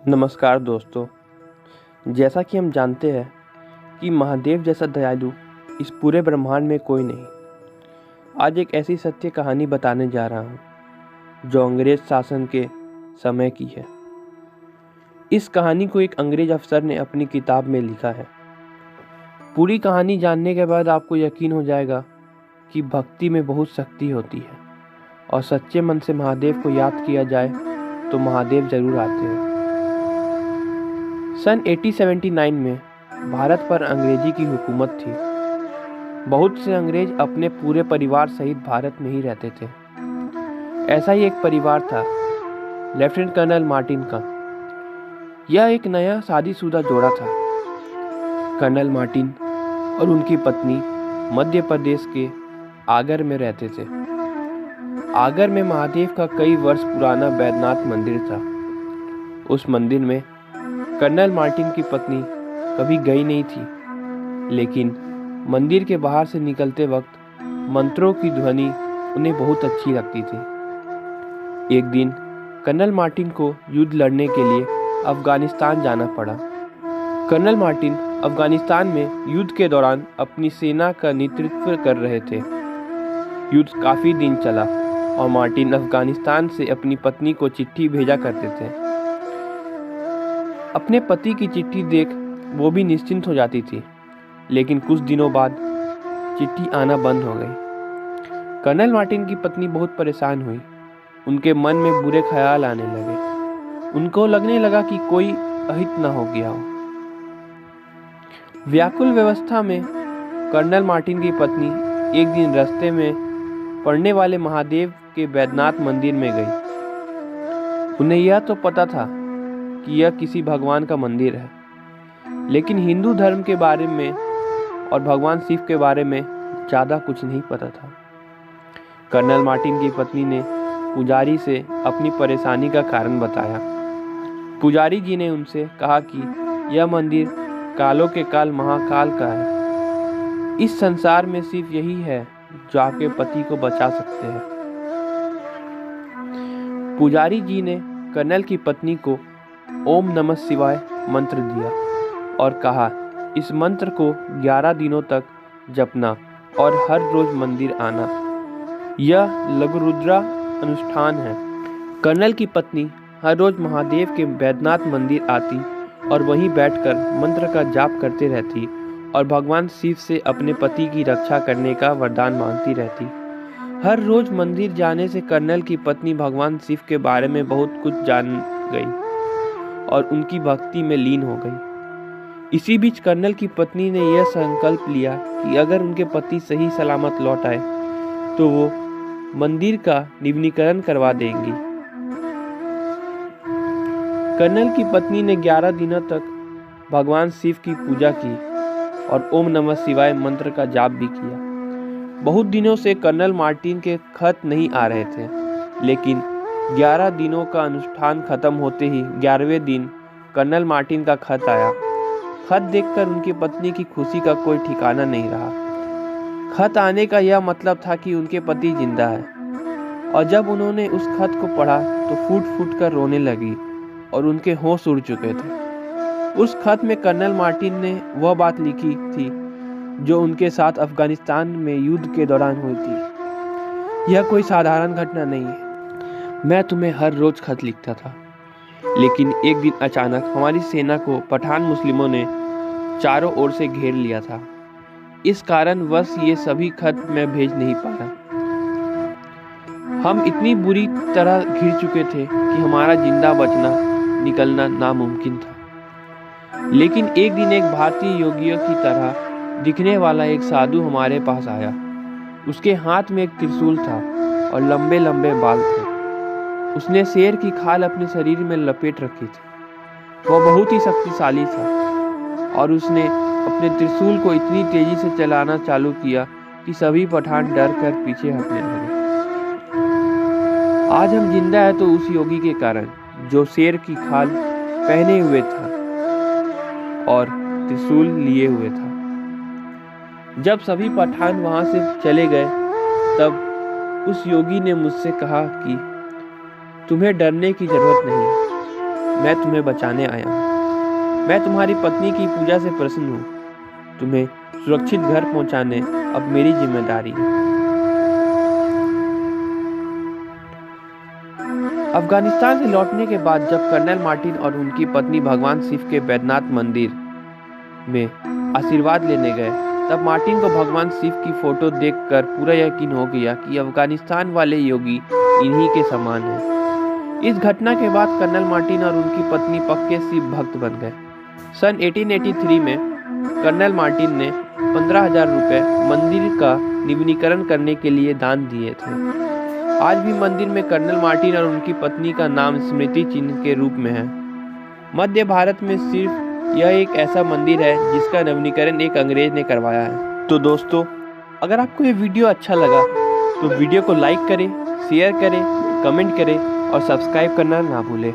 नमस्कार दोस्तों। जैसा कि हम जानते हैं कि महादेव जैसा दयालु इस पूरे ब्रह्मांड में कोई नहीं। आज एक ऐसी सत्य कहानी बताने जा रहा हूँ जो अंग्रेज शासन के समय की है। इस कहानी को एक अंग्रेज अफसर ने अपनी किताब में लिखा है। पूरी कहानी जानने के बाद आपको यकीन हो जाएगा कि भक्ति में बहुत शक्ति होती है और सच्चे मन से महादेव को याद किया जाए तो महादेव जरूर आते हैं। सन 1879 में भारत पर अंग्रेजी की हुकूमत थी। बहुत से अंग्रेज अपने पूरे परिवार सहित भारत में ही रहते थे। ऐसा ही एक परिवार था लेफ्टिनेंट कर्नल मार्टिन का। यह एक नया शादीशुदा जोड़ा था। कर्नल मार्टिन और उनकी पत्नी मध्य प्रदेश के आगर में रहते थे। आगर में महादेव का कई वर्ष पुराना बैद्यनाथ मंदिर था। उस मंदिर में कर्नल मार्टिन की पत्नी कभी गई नहीं थी, लेकिन मंदिर के बाहर से निकलते वक्त मंत्रों की ध्वनि उन्हें बहुत अच्छी लगती थी। एक दिन कर्नल मार्टिन को युद्ध लड़ने के लिए अफगानिस्तान जाना पड़ा। कर्नल मार्टिन अफगानिस्तान में युद्ध के दौरान अपनी सेना का नेतृत्व कर रहे थे। युद्ध काफी दिन चला और मार्टिन अफगानिस्तान से अपनी पत्नी को चिट्ठी भेजा करते थे। अपने पति की चिट्ठी देख वो भी निश्चिंत हो जाती थी, लेकिन कुछ दिनों बाद चिट्ठी आना बंद हो गई। कर्नल मार्टिन की पत्नी बहुत परेशान हुई। उनके मन में बुरे ख्याल आने लगे। उनको लगने लगा कि कोई अहित न हो गया हो। व्याकुल व्यवस्था में कर्नल मार्टिन की पत्नी एक दिन रास्ते में पड़ने वाले महादेव के बैद्यनाथ मंदिर में गई। उन्हें यह तो पता था कि यह किसी भगवान का मंदिर है, लेकिन हिंदू धर्म के बारे में और भगवान शिव के बारे में ज़्यादा कुछ नहीं पता था। कर्नल मार्टिन की पत्नी ने पुजारी से अपनी परेशानी का कारण बताया। पुजारी जी ने उनसे कहा कि यह मंदिर कालों के काल महाकाल का है। इस संसार में सिर्फ यही है जो आपके पति को बचा सकते हैं। पुजारी जी ने कर्नल की पत्नी को ओम नमः शिवाय मंत्र दिया और कहा, इस मंत्र को 11 दिनों तक जपना और हर रोज मंदिर आना। यह लघु रुद्रा अनुष्ठान है। कर्नल की पत्नी हर रोज महादेव के बैद्यनाथ मंदिर आती और वहीं बैठकर मंत्र का जाप करते रहती और भगवान शिव से अपने पति की रक्षा करने का वरदान मांगती रहती। हर रोज मंदिर जाने से कर्नल की पत्नी भगवान शिव के बारे में बहुत कुछ जान गई और उनकी भक्ति में लीन हो गई। इसी बीच कर्नल की पत्नी ने यह संकल्प लिया कि अगर उनके पति सही सलामत लौट आए तो वो मंदिर का नवीनीकरण करवा देंगी। कर्नल की पत्नी ने 11 दिनों तक भगवान शिव की पूजा की और ओम नमः शिवाय मंत्र का जाप भी किया। बहुत दिनों से कर्नल मार्टिन के खत नहीं आ रहे थे, लेकिन 11 दिनों का अनुष्ठान खत्म होते ही 11वें दिन कर्नल मार्टिन का खत आया। खत देखकर उनकी पत्नी की खुशी का कोई ठिकाना नहीं रहा। खत आने का यह मतलब था कि उनके पति जिंदा है, और जब उन्होंने उस खत को पढ़ा तो फूट फूट कर रोने लगी और उनके होश उड़ चुके थे। उस खत में कर्नल मार्टिन ने वह बात लिखी थी जो उनके साथ अफगानिस्तान में युद्ध के दौरान हुई थी। यह कोई साधारण घटना नहीं है। मैं तुम्हें हर रोज खत लिखता था, लेकिन एक दिन अचानक हमारी सेना को पठान मुस्लिमों ने चारों ओर से घेर लिया था। इस कारणवश ये सभी खत मैं भेज नहीं पाया। हम इतनी बुरी तरह घिर चुके थे कि हमारा जिंदा बचना निकलना नामुमकिन था। लेकिन एक दिन एक भारतीय योगियों की तरह दिखने वाला एक साधु हमारे पास आया। उसके हाथ में एक त्रिशूल था और लंबे लंबे बाल थे। उसने शेर की खाल अपने शरीर में लपेट रखी थी। वह बहुत ही शक्तिशाली था और उसने अपने त्रिशूल को इतनी तेजी से चलाना चालू किया कि सभी पठान डर कर पीछे हटने लगे। आज हम जिंदा हैं तो उस योगी के कारण जो शेर की खाल पहने हुए था और त्रिशूल लिए हुए था। जब सभी पठान वहां से चले गए तब उस योगी ने मुझसे कहा कि तुम्हें डरने की जरूरत नहीं, मैं तुम्हें बचाने आया हूँ। मैं तुम्हारी पत्नी की पूजा से प्रसन्न हूँ। तुम्हें सुरक्षित घर पहुँचाने अब मेरी जिम्मेदारी है। अफगानिस्तान से लौटने के बाद जब कर्नल मार्टिन और उनकी पत्नी भगवान शिव के बैद्यनाथ मंदिर में आशीर्वाद लेने गए, तब मार्टिन को भगवान शिव की फोटो देखकर पूरा यकीन हो गया कि अफगानिस्तान वाले योगी इन्हीं के समान हैं। इस घटना के बाद कर्नल मार्टिन और उनकी पत्नी पक्के शिव भक्त बन गए। सन 1883 में कर्नल मार्टिन ने 15,000 रुपये मंदिर का नवीनीकरण करने के लिए दान दिए थे। आज भी मंदिर में कर्नल मार्टिन और उनकी पत्नी का नाम स्मृति चिन्ह के रूप में है। मध्य भारत में सिर्फ यह एक ऐसा मंदिर है जिसका नवीनीकरण एक अंग्रेज ने करवाया है। तो दोस्तों, अगर आपको ये वीडियो अच्छा लगा तो वीडियो को लाइक करें, शेयर करें, कमेंट करें और सब्सक्राइब करना ना भूलें।